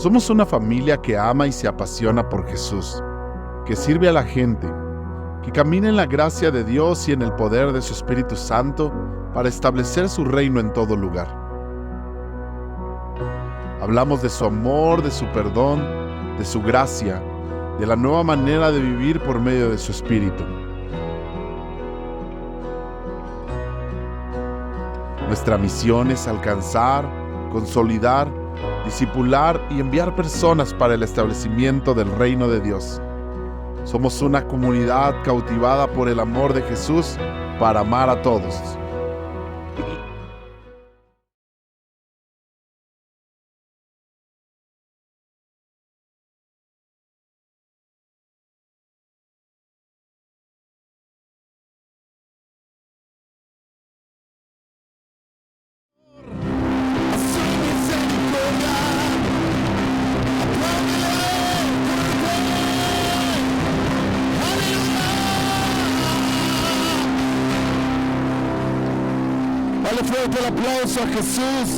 Somos una familia que ama y se apasiona por Jesús, que sirve a la gente, que camina en la gracia de Dios y en el poder de su Espíritu Santo para establecer su reino en todo lugar. Hablamos de su amor, de su perdón, de su gracia, de la nueva manera de vivir por medio de su Espíritu. Nuestra misión es alcanzar, consolidar, discipular y enviar personas para el establecimiento del reino de Dios. Somos una comunidad cautivada por el amor de Jesús para amar a todos. Dale fuerte el aplauso a Jesús.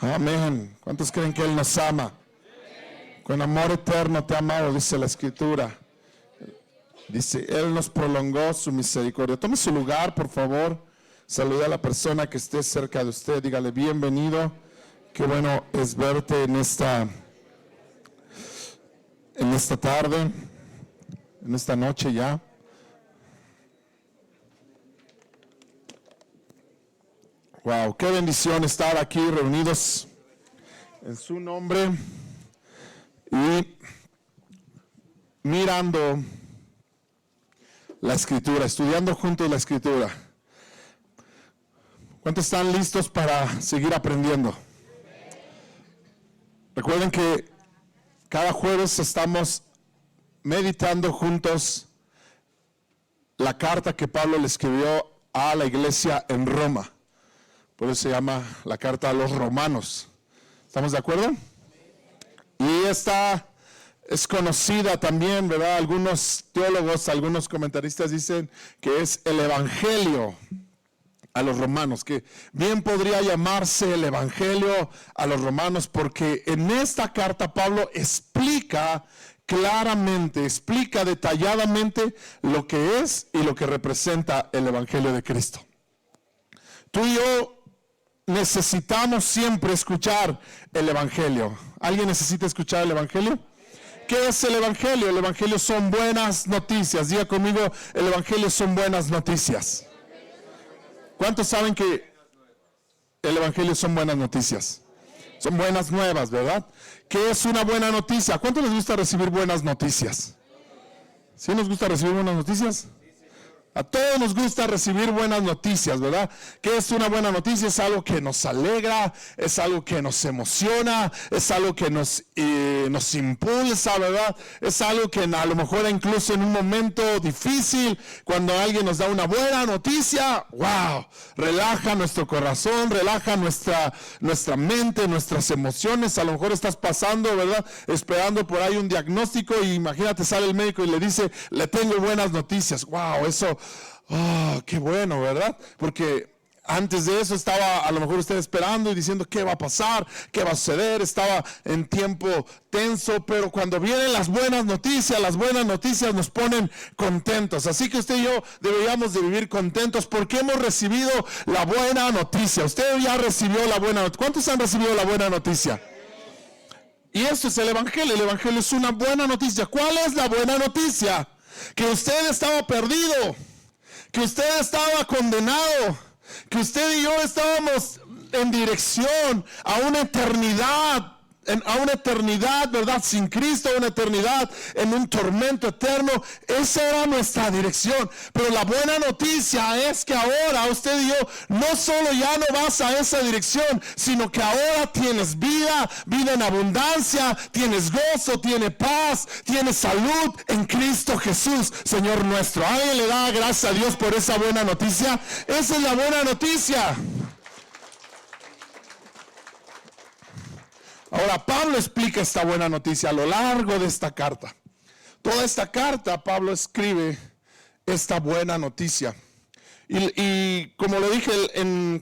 Amén. ¿Cuántos creen que Él nos ama? Con amor eterno te ha amado, dice la Escritura. Dice, Él nos prolongó su misericordia. Tome su lugar, por favor. Salude a la persona que esté cerca de usted. Dígale, bienvenido. Qué bueno es verte en esta tarde, en esta noche ya. Wow, qué bendición estar aquí reunidos en su nombre y mirando la Escritura, estudiando juntos la Escritura. ¿Cuántos están listos para seguir aprendiendo? Recuerden que cada jueves estamos meditando juntos la carta que Pablo le escribió a la iglesia en Roma. Por eso se llama la carta a los romanos. ¿Estamos de acuerdo? Y esta es conocida también, ¿verdad? Algunos teólogos, algunos comentaristas dicen que es el Evangelio a los romanos, que bien podría llamarse el Evangelio a los romanos, porque en esta carta Pablo explica claramente, explica detalladamente lo que es y lo que representa el Evangelio de Cristo. Tú y yo necesitamos siempre escuchar el Evangelio. ¿Alguien necesita escuchar el Evangelio? ¿Qué es el Evangelio? El Evangelio son buenas noticias. Diga conmigo, el Evangelio son buenas noticias. ¿Cuántos saben que el Evangelio son buenas noticias? Son buenas nuevas, ¿verdad? ¿Qué es una buena noticia? ¿Cuánto les gusta recibir buenas noticias? ¿Sí nos gusta recibir buenas noticias? A todos nos gusta recibir buenas noticias, ¿verdad? ¿Qué es una buena noticia? Es algo que nos alegra, es algo que nos emociona, es algo que nos impulsa, ¿verdad? Es algo que a lo mejor incluso en un momento difícil, cuando alguien nos da una buena noticia, ¡wow! Relaja nuestro corazón, relaja nuestra mente, nuestras emociones. A lo mejor estás pasando, ¿verdad? Esperando por ahí un diagnóstico y imagínate, sale el médico y le dice, le tengo buenas noticias. ¡Wow! Eso... oh, qué bueno, ¿verdad? Porque antes de eso estaba a lo mejor usted esperando y diciendo qué va a pasar, qué va a suceder, estaba en tiempo tenso, pero cuando vienen las buenas noticias nos ponen contentos. Así que usted y yo deberíamos de vivir contentos porque hemos recibido la buena noticia. Usted ya recibió la buena noticia. ¿Cuántos han recibido la buena noticia? Y esto es el Evangelio es una buena noticia. ¿Cuál es la buena noticia? Que usted estaba perdido, que usted estaba condenado, que usted y yo estábamos en dirección a una eternidad, ¿verdad? Sin Cristo, a una eternidad en un tormento eterno. Esa era nuestra dirección. Pero la buena noticia es que ahora usted y yo no solo ya no vas a esa dirección, sino que ahora tienes vida en abundancia, tienes gozo, tienes paz, tienes salud en Cristo Jesús, Señor nuestro. ¿Alguien le da gracias a Dios por esa buena noticia? Esa es la buena noticia. Ahora Pablo explica esta buena noticia a lo largo de esta carta. toda esta carta Pablo escribe esta buena noticia. Y como lo dije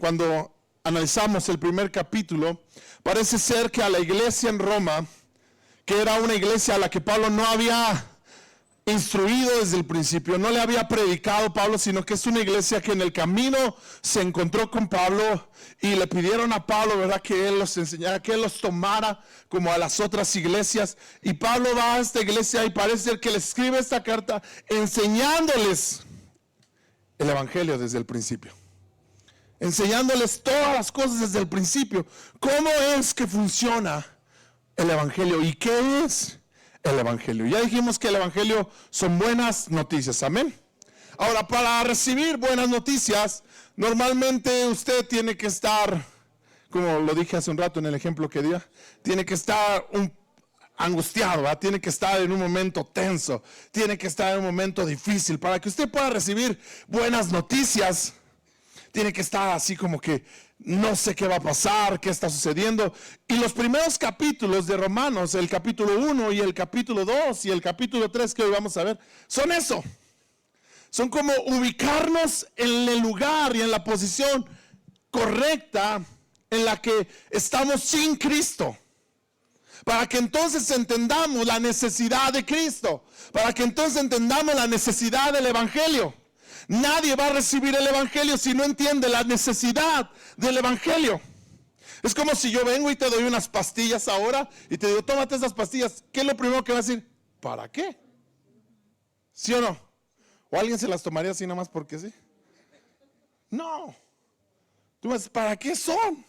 cuando analizamos el primer capítulo, parece ser que a la iglesia en Roma, que era una iglesia a la que Pablo no había instruido desde el principio, no le había predicado Pablo, sino que es una iglesia que en el camino se encontró con Pablo y le pidieron a Pablo, ¿verdad?, que él los enseñara, que él los tomara como a las otras iglesias. Y Pablo va a esta iglesia y parece ser que le escribe esta carta enseñándoles el evangelio desde el principio, enseñándoles todas las cosas desde el principio. ¿Cómo es que funciona el evangelio y qué es el evangelio? Ya dijimos que el evangelio son buenas noticias, amén. Ahora, para recibir buenas noticias, normalmente usted tiene que estar, como lo dije hace un rato en el ejemplo que di, tiene que estar angustiado, ¿verdad? Tiene que estar en un momento tenso, tiene que estar en un momento difícil. Para que usted pueda recibir buenas noticias, tiene que estar así como que no sé qué va a pasar, qué está sucediendo. Y los primeros capítulos de Romanos, el capítulo 1 y el capítulo 2 y el capítulo 3 que hoy vamos a ver, son eso. Son como ubicarnos en el lugar y en la posición correcta en la que estamos sin Cristo. Para que entonces entendamos la necesidad de Cristo. Para que entonces entendamos la necesidad del evangelio. Nadie va a recibir el evangelio si no entiende la necesidad del evangelio. Es como si yo vengo y te doy unas pastillas ahora y te digo, tómate esas pastillas. ¿Qué es lo primero que vas a decir? ¿Para qué? ¿Sí o no? ¿O alguien se las tomaría así nomás porque sí? No. Tú me dices, ¿para qué son?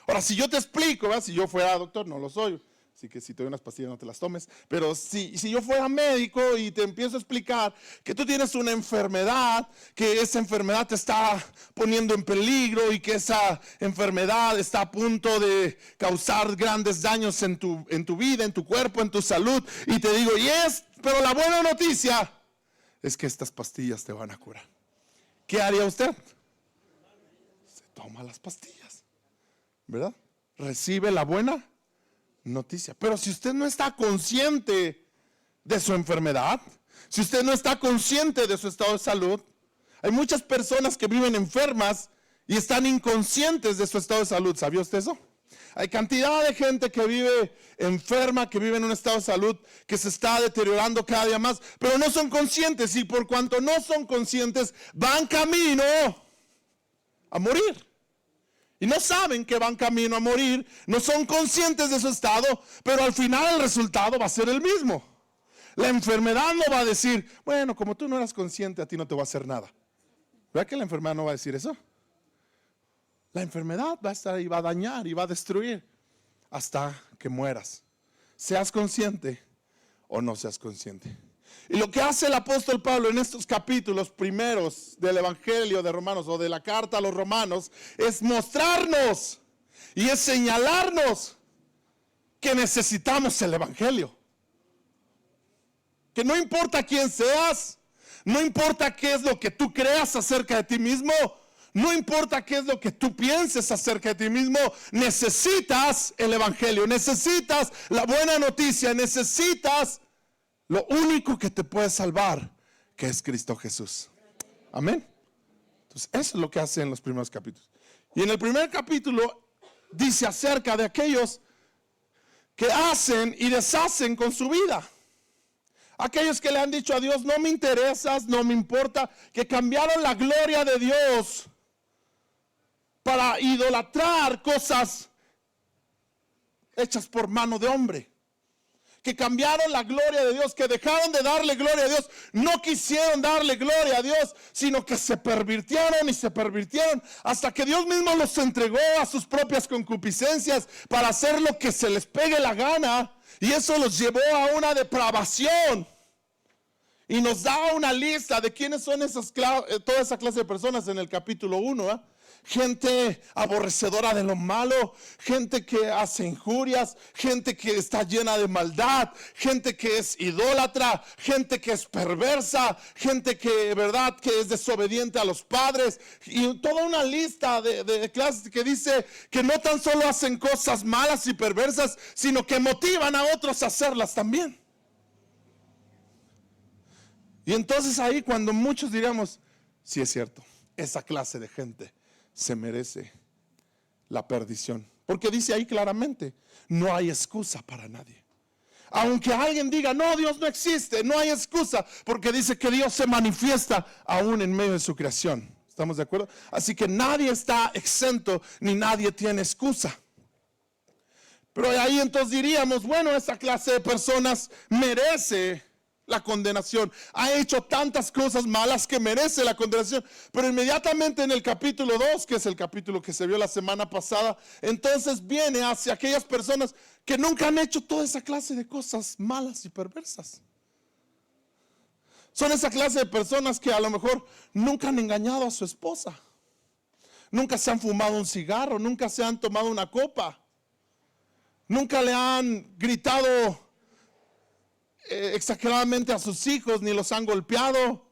Ahora, si yo te explico, ¿verdad? Si yo fuera doctor, no lo soy, así que si te doy unas pastillas no te las tomes, pero si yo fuera médico y te empiezo a explicar que tú tienes una enfermedad, que esa enfermedad te está poniendo en peligro y que esa enfermedad está a punto de causar grandes daños en tu vida, en tu cuerpo, en tu salud, y te digo, pero la buena noticia es que estas pastillas te van a curar. ¿Qué haría usted? Se toma las pastillas, ¿verdad? Recibe la buena noticia. Pero si usted no está consciente de su enfermedad, si usted no está consciente de su estado de salud, hay muchas personas que viven enfermas y están inconscientes de su estado de salud. ¿Sabía usted eso? Hay cantidad de gente que vive enferma, que vive en un estado de salud que se está deteriorando cada día más, pero no son conscientes, y por cuanto no son conscientes, van camino a morir. Y no saben que van camino a morir, no son conscientes de su estado, pero al final el resultado va a ser el mismo. La enfermedad no va a decir, bueno, como tú no eras consciente, a ti no te va a hacer nada. ¿Verdad que la enfermedad no va a decir eso? La enfermedad va a estar ahí, va a dañar y va a destruir hasta que mueras. Seas consciente o no seas consciente. Y lo que hace el apóstol Pablo en estos capítulos primeros del Evangelio de Romanos o de la carta a los romanos es mostrarnos y es señalarnos que necesitamos el Evangelio. Que no importa quién seas, no importa qué es lo que tú creas acerca de ti mismo, no importa qué es lo que tú pienses acerca de ti mismo, necesitas el Evangelio, necesitas la buena noticia, necesitas lo único que te puede salvar, que es Cristo Jesús. Amén. Entonces, eso es lo que hace en los primeros capítulos. Y en el primer capítulo dice acerca de aquellos que hacen y deshacen con su vida. Aquellos que le han dicho a Dios, no me interesas, no me importa, que cambiaron la gloria de Dios para idolatrar cosas hechas por mano de hombre. Que cambiaron la gloria de Dios, que dejaron de darle gloria a Dios, no quisieron darle gloria a Dios, sino que se pervirtieron y se pervirtieron hasta que Dios mismo los entregó a sus propias concupiscencias para hacer lo que se les pegue la gana, y eso los llevó a una depravación. Y nos da una lista de quiénes son toda esa clase de personas en el capítulo 1, ¿eh? Gente aborrecedora de lo malo, gente que hace injurias, gente que está llena de maldad, gente que es idólatra, gente que es perversa, gente que, verdad, que es desobediente a los padres, y toda una lista de clases que dice que no tan solo hacen cosas malas y perversas, sino que motivan a otros a hacerlas también. Y entonces ahí cuando muchos diríamos, sí es cierto, esa clase de gente se merece la perdición. Porque dice ahí claramente, no hay excusa para nadie. Aunque alguien diga, no, Dios no existe, no hay excusa, porque dice que Dios se manifiesta aún en medio de su creación. ¿Estamos de acuerdo? Así que nadie está exento, ni nadie tiene excusa. Pero ahí entonces diríamos, bueno, esa clase de personas merece la condenación. Ha hecho tantas cosas malas que merece la condenación. Pero inmediatamente en el capítulo 2, que es el capítulo que se vio la semana pasada, entonces viene hacia aquellas personas que nunca han hecho toda esa clase de cosas malas y perversas. Son esa clase de personas que a lo mejor nunca han engañado a su esposa, nunca se han fumado un cigarro, nunca se han tomado una copa, nunca le han gritado exageradamente a sus hijos, ni los han golpeado,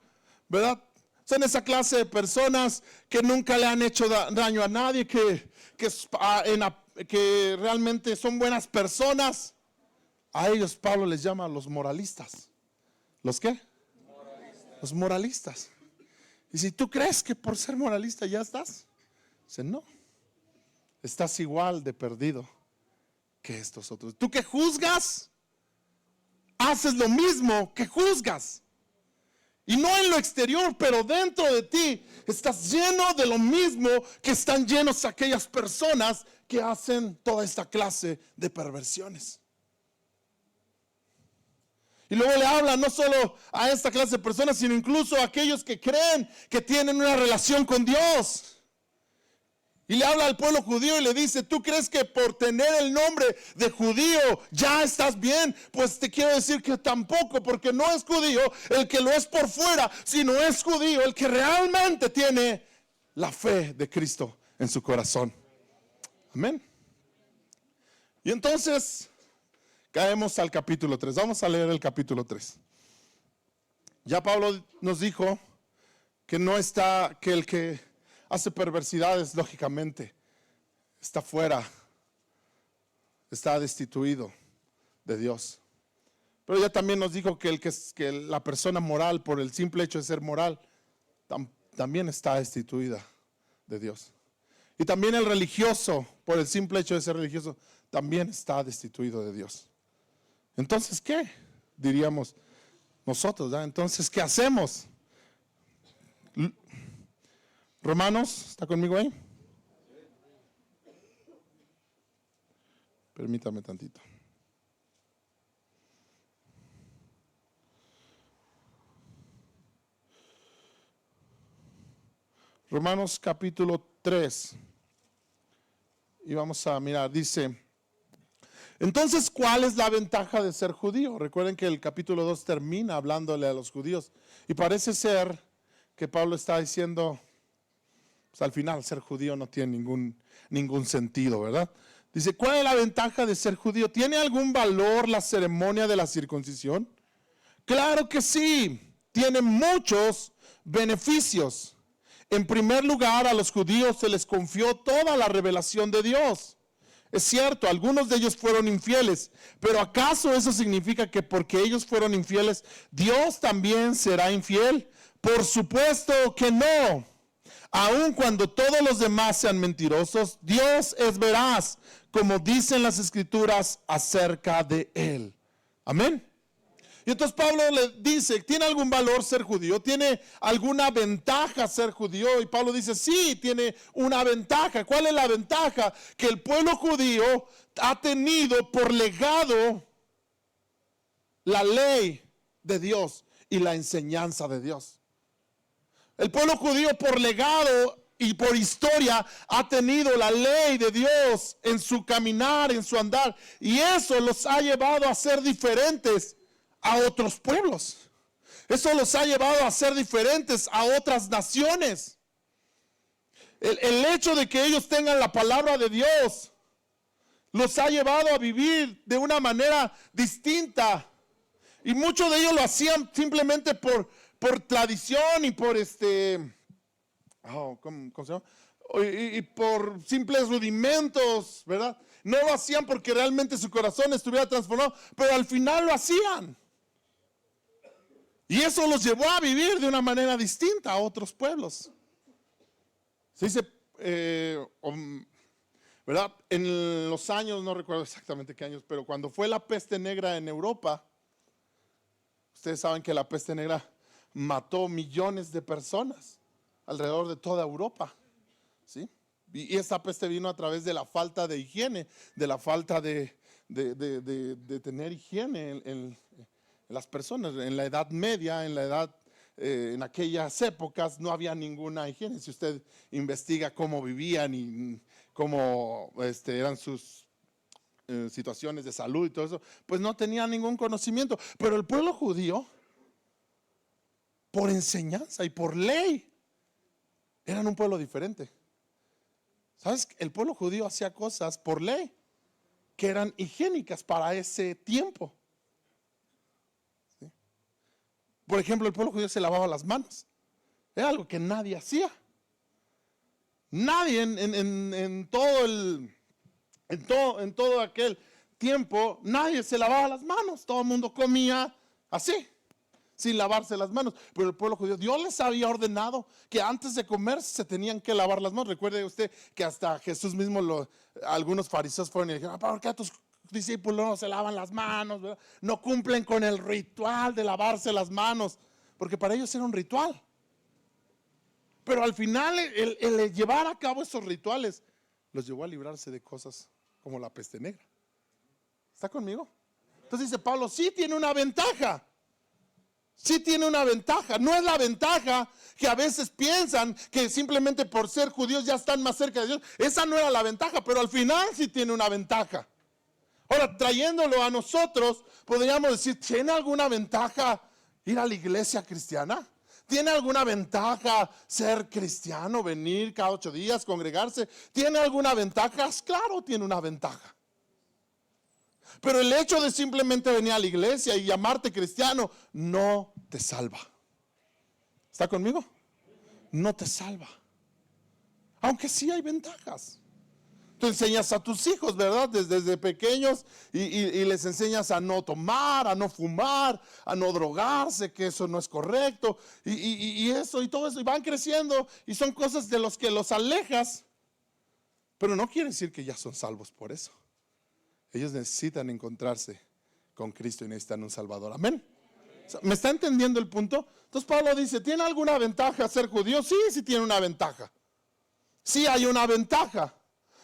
¿verdad? Son esa clase de personas que nunca le han hecho daño a nadie, que realmente son buenas personas. A ellos Pablo les llama los moralistas. ¿Los qué? Los moralistas. Y si tú crees que por ser moralista ya estás, dice no, estás igual de perdido que estos otros. Tú que juzgas, haces lo mismo que juzgas. Y no en lo exterior, pero dentro de ti estás lleno de lo mismo que están llenos aquellas personas que hacen toda esta clase de perversiones. Y luego le habla no solo a esta clase de personas, sino incluso a aquellos que creen que tienen una relación con Dios. Y le habla al pueblo judío y le dice, ¿tú crees que por tener el nombre de judío ya estás bien? Pues te quiero decir que tampoco, porque no es judío el que lo es por fuera, sino es judío el que realmente tiene la fe de Cristo en su corazón. Amén. Y entonces caemos al capítulo 3. Vamos a leer el capítulo 3. Ya Pablo nos dijo que no está, que el que hace perversidades, lógicamente, está fuera, está destituido de Dios. Pero ya también nos dijo que la persona moral, por el simple hecho de ser moral, también está destituida de Dios. Y también el religioso, por el simple hecho de ser religioso, también está destituido de Dios. Entonces, ¿qué? Diríamos nosotros, ¿verdad? Entonces, ¿qué hacemos? Romanos, ¿está conmigo ahí? Permítame tantito. Romanos capítulo 3. Y vamos a mirar, dice, entonces, ¿cuál es la ventaja de ser judío? Recuerden que el capítulo 2 termina hablándole a los judíos. Y parece ser que Pablo está diciendo, pues al final ser judío no tiene ningún sentido, ¿verdad? Dice, ¿cuál es la ventaja de ser judío? ¿Tiene algún valor la ceremonia de la circuncisión? Claro que sí, tiene muchos beneficios. En primer lugar, a los judíos se les confió toda la revelación de Dios. Es cierto, algunos de ellos fueron infieles, pero ¿acaso eso significa que porque ellos fueron infieles, Dios también será infiel? Por supuesto que no. Aun cuando todos los demás sean mentirosos, Dios es veraz, como dicen las Escrituras acerca de Él. Amén. Y entonces Pablo le dice, ¿tiene algún valor ser judío? ¿Tiene alguna ventaja ser judío? Y Pablo dice, sí, tiene una ventaja. ¿Cuál es la ventaja? Que el pueblo judío ha tenido por legado la ley de Dios y la enseñanza de Dios. El pueblo judío por legado y por historia ha tenido la ley de Dios en su caminar, en su andar. Y eso los ha llevado a ser diferentes a otros pueblos. Eso los ha llevado a ser diferentes a otras naciones. El hecho de que ellos tengan la palabra de Dios los ha llevado a vivir de una manera distinta. Y muchos de ellos lo hacían simplemente por tradición y por ¿cómo se llama? Y por simples rudimentos, ¿verdad? No lo hacían porque realmente su corazón estuviera transformado, pero al final lo hacían. Y eso los llevó a vivir de una manera distinta a otros pueblos. Se dice, ¿verdad? En los años, no recuerdo exactamente qué años, pero cuando fue la peste negra en Europa, ustedes saben que la peste negra mató millones de personas alrededor de toda Europa, ¿sí? Y esta peste vino a través de la falta de higiene, de la falta de tener higiene en las personas. En la Edad Media, en aquellas épocas no había ninguna higiene. Si usted investiga cómo vivían y cómo eran sus situaciones de salud y todo eso, pues no tenían ningún conocimiento. Pero el pueblo judío, por enseñanza y por ley, eran un pueblo diferente. ¿Sabes? El pueblo judío hacía cosas por ley que eran higiénicas para ese tiempo. ¿Sí? Por ejemplo, el pueblo judío se lavaba las manos. Era algo que nadie hacía. Nadie en todo aquel tiempo, nadie se lavaba las manos. Todo el mundo comía así, sin lavarse las manos. Pero el pueblo judío, Dios les había ordenado que antes de comer se tenían que lavar las manos. Recuerde usted que hasta Jesús mismo, algunos fariseos fueron y dijeron: ¿por qué tus discípulos no se lavan las manos? ¿Verdad? No cumplen con el ritual de lavarse las manos, porque para ellos era un ritual. Pero al final el llevar a cabo esos rituales los llevó a librarse de cosas como la peste negra. ¿Está conmigo? Entonces dice Pablo, sí tiene una ventaja. Sí tiene una ventaja. No es la ventaja que a veces piensan que simplemente por ser judíos ya están más cerca de Dios. Esa no era la ventaja, pero al final sí tiene una ventaja. Ahora, trayéndolo a nosotros, podríamos decir, ¿tiene alguna ventaja ir a la iglesia cristiana? ¿Tiene alguna ventaja ser cristiano, venir cada 8 días, congregarse? ¿Tiene alguna ventaja? Claro, tiene una ventaja. Pero el hecho de simplemente venir a la iglesia y llamarte cristiano no te salva. ¿Está conmigo? No te salva. Aunque sí hay ventajas. Tú enseñas a tus hijos, ¿verdad? Desde pequeños y les enseñas a no tomar, a no fumar, a no drogarse, que eso no es correcto. Y eso y todo eso. Y van creciendo y son cosas de los que los alejas. Pero no quiere decir que ya son salvos por eso. Ellos necesitan encontrarse con Cristo y necesitan un Salvador. Amén. ¿Me está entendiendo el punto? Entonces Pablo dice, ¿tiene alguna ventaja ser judío? Sí, sí tiene una ventaja. Sí hay una ventaja.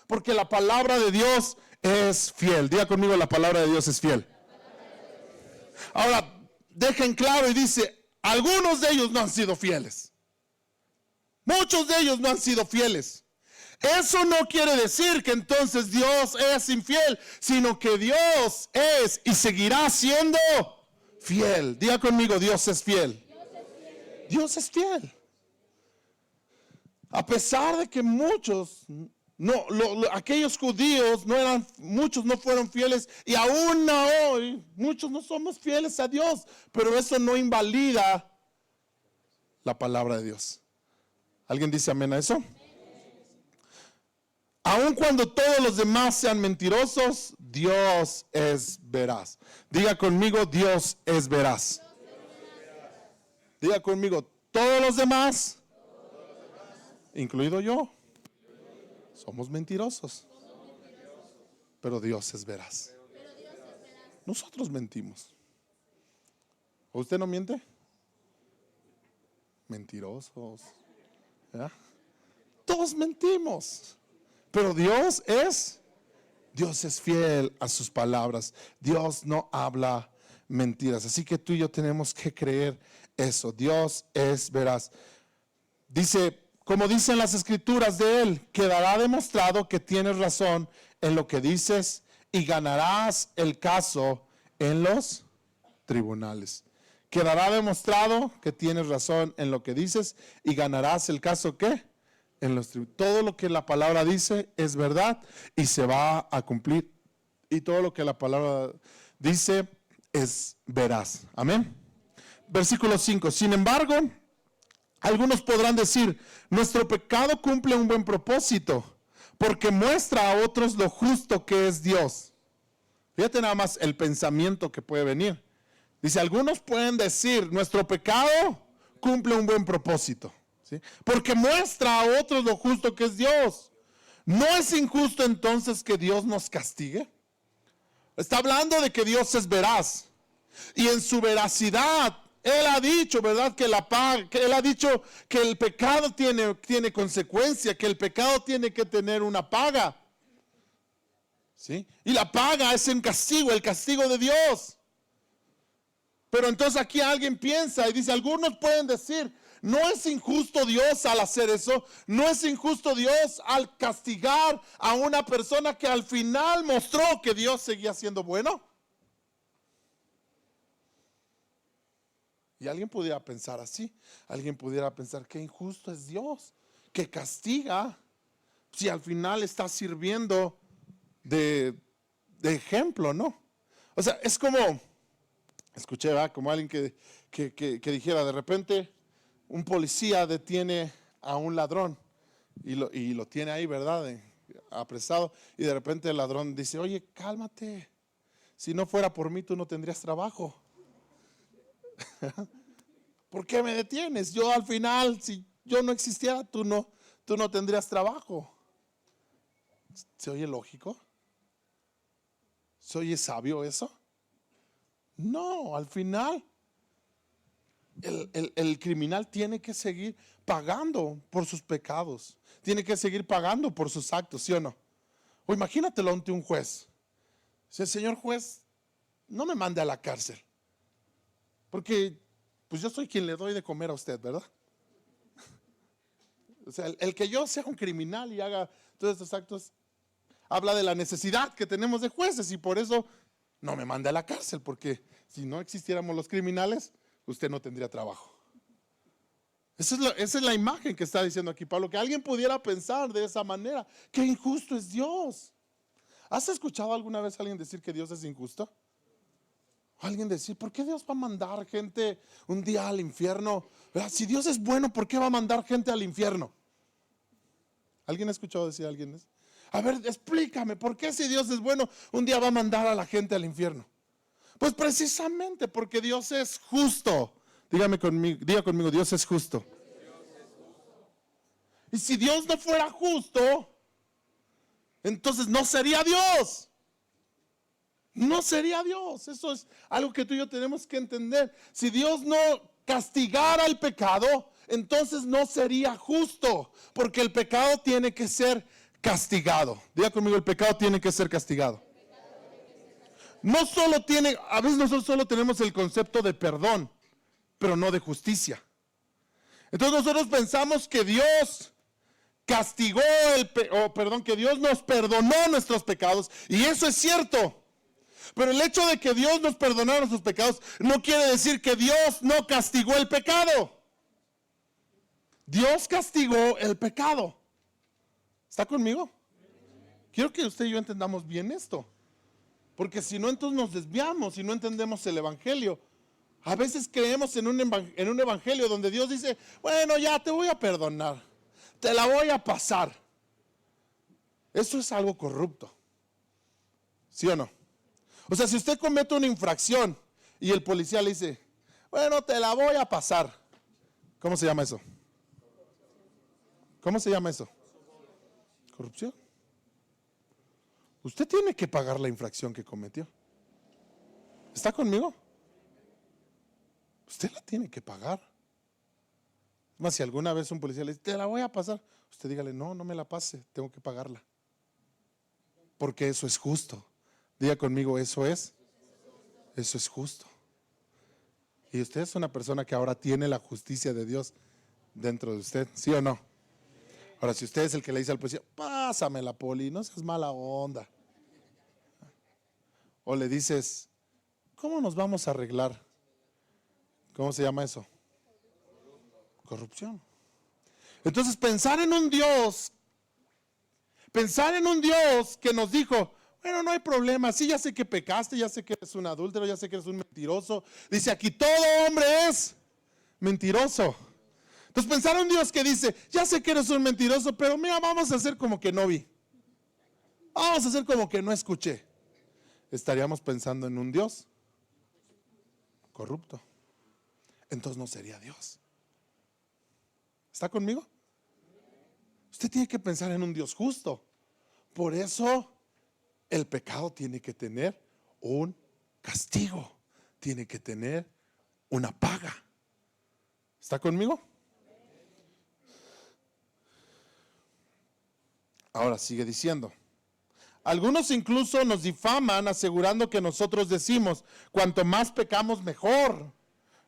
Porque la palabra de Dios es fiel. Diga conmigo, la palabra de Dios es fiel. Ahora, dejen claro y dice, algunos de ellos no han sido fieles. Muchos de ellos no han sido fieles. Eso no quiere decir que entonces Dios es infiel, sino que Dios es y seguirá siendo fiel. Diga conmigo, Dios es fiel. Dios es fiel. A pesar de que muchos, aquellos judíos muchos no fueron fieles, y aún hoy muchos no somos fieles a Dios, pero eso no invalida la palabra de Dios. ¿Alguien dice amén a eso? Aun cuando todos los demás sean mentirosos, Dios es veraz. Diga conmigo, Dios es veraz. Diga conmigo, todos los demás, incluido yo, somos mentirosos. Pero Dios es veraz. Nosotros mentimos. ¿O usted no miente? Mentirosos. ¿Ya? Todos mentimos. Pero Dios es fiel a sus palabras. Dios no habla mentiras. Así que tú y yo tenemos que creer eso. Dios es veraz. Dice, como dicen las escrituras de él, quedará demostrado que tienes razón en lo que dices y ganarás el caso en los tribunales. Quedará demostrado que tienes razón en lo que dices y ganarás el caso, ¿qué? Todo lo que la palabra dice es verdad y se va a cumplir. Y todo lo que la palabra dice es veraz. Amén. Versículo 5. Sin embargo, algunos podrán decir, nuestro pecado cumple un buen propósito, porque muestra a otros lo justo que es Dios. Fíjate nada más el pensamiento que puede venir. Dice, algunos pueden decir, nuestro pecado cumple un buen propósito, ¿sí? Porque muestra a otros lo justo que es Dios. ¿No es injusto entonces que Dios nos castigue? Está hablando de que Dios es veraz. Y en su veracidad, Él ha dicho, ¿verdad? Que Él ha dicho que el pecado tiene consecuencia, que el pecado tiene que tener una paga. ¿Sí? Y la paga es un castigo, el castigo de Dios. Pero entonces aquí alguien piensa y dice, algunos pueden decir, ¿no es injusto Dios al hacer eso? ¿No es injusto Dios al castigar a una persona que al final mostró que Dios seguía siendo bueno? Y alguien pudiera pensar así. Alguien pudiera pensar, qué injusto es Dios, que castiga si al final está sirviendo de ejemplo, ¿no? O sea, es como... Escuché, ¿verdad? Como alguien que dijera, de repente un policía detiene a un ladrón y lo tiene ahí, ¿verdad? Apresado, y de repente el ladrón dice, oye, cálmate, si no fuera por mí tú no tendrías trabajo. ¿Por qué me detienes? Yo al final, si yo no existiera, tú no tendrías trabajo. ¿Se oye lógico? ¿Se oye sabio eso? No, al final el criminal tiene que seguir pagando por sus pecados, tiene que seguir pagando por sus actos, ¿sí o no? O imagínatelo ante un juez. Si el señor juez, no me mande a la cárcel, porque pues yo soy quien le doy de comer a usted, ¿verdad? O sea, el que yo sea un criminal y haga todos estos actos, habla de la necesidad que tenemos de jueces, y por eso no me mande a la cárcel, porque si no existiéramos los criminales, usted no tendría trabajo. Esa es la imagen que está diciendo aquí Pablo, que alguien pudiera pensar de esa manera. Qué injusto es Dios. ¿Has escuchado alguna vez a alguien decir que Dios es injusto? Alguien decir, ¿por qué Dios va a mandar gente un día al infierno? ¿Verdad? Si Dios es bueno, ¿por qué va a mandar gente al infierno? ¿Alguien ha escuchado decir a alguien eso? A ver, explícame, ¿por qué si Dios es bueno, un día va a mandar a la gente al infierno? Pues precisamente porque Dios es justo. Diga conmigo, Dios es justo. Y si Dios no fuera justo, entonces no sería Dios. No sería Dios. Eso es algo que tú y yo tenemos que entender. Si Dios no castigara el pecado, entonces no sería justo, porque el pecado tiene que ser castigado. Diga conmigo, el pecado tiene que ser castigado. No solo a veces nosotros solo tenemos el concepto de perdón, pero no de justicia. Entonces nosotros pensamos que Dios castigó que Dios nos perdonó nuestros pecados, y eso es cierto. Pero el hecho de que Dios nos perdonara nuestros pecados no quiere decir que Dios no castigó el pecado. Dios castigó el pecado. ¿Está conmigo? Quiero que usted y yo entendamos bien esto, porque si no, entonces nos desviamos y no entendemos el evangelio. A veces creemos en un evangelio donde Dios dice, bueno, ya te voy a perdonar, te la voy a pasar. Eso es algo corrupto, ¿sí o no? O sea, si usted comete una infracción y el policía le dice, bueno, te la voy a pasar, ¿cómo se llama eso? ¿Cómo se llama eso? Corrupción. Usted tiene que pagar la infracción que cometió. ¿Está conmigo? Usted la tiene que pagar. Más, si alguna vez un policía le dice, te la voy a pasar, usted dígale, no me la pase, tengo que pagarla. Porque eso es justo. Diga conmigo, eso es justo. Y usted es una persona que ahora tiene la justicia de Dios dentro de usted, ¿sí o no? Ahora, si usted es el que le dice al policía, pásame la poli, no seas mala onda. O le dices, ¿cómo nos vamos a arreglar? ¿Cómo se llama eso? Corrupción. Entonces, pensar en un Dios que nos dijo, bueno, no hay problema, sí, ya sé que pecaste, ya sé que eres un adúltero, ya sé que eres un mentiroso. Dice aquí, todo hombre es mentiroso. Entonces pensar en un Dios que dice, ya sé que eres un mentiroso, pero mira, vamos a hacer como que no vi. Vamos a hacer como que no escuché. Estaríamos pensando en un Dios corrupto. Entonces no sería Dios. ¿Está conmigo? Usted tiene que pensar en un Dios justo. Por eso el pecado tiene que tener un castigo, tiene que tener una paga. ¿Está conmigo? Ahora sigue diciendo. Algunos incluso nos difaman asegurando que nosotros decimos, cuanto más pecamos mejor.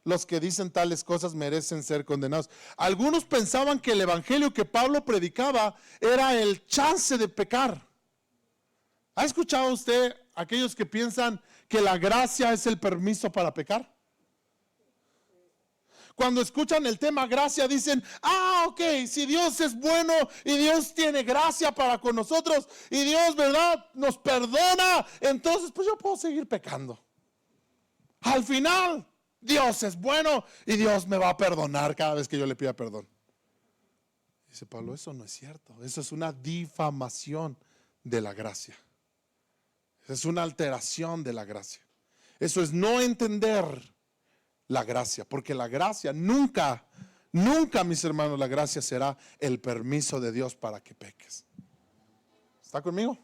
Los que dicen tales cosas merecen ser condenados. Algunos pensaban que el evangelio que Pablo predicaba era el chance de pecar. ¿Ha escuchado usted aquellos que piensan que la gracia es el permiso para pecar? Cuando escuchan el tema gracia dicen, ok, si Dios es bueno y Dios tiene gracia para con nosotros y Dios, ¿verdad?, nos perdona, entonces pues yo puedo seguir pecando. Al final, Dios es bueno y Dios me va a perdonar cada vez que yo le pida perdón. Dice Pablo, eso no es cierto. Eso es una difamación de la gracia. Es una alteración de la gracia. Eso es no entender la gracia, porque la gracia nunca, mis hermanos, la gracia será el permiso de Dios para que peques. ¿Está conmigo?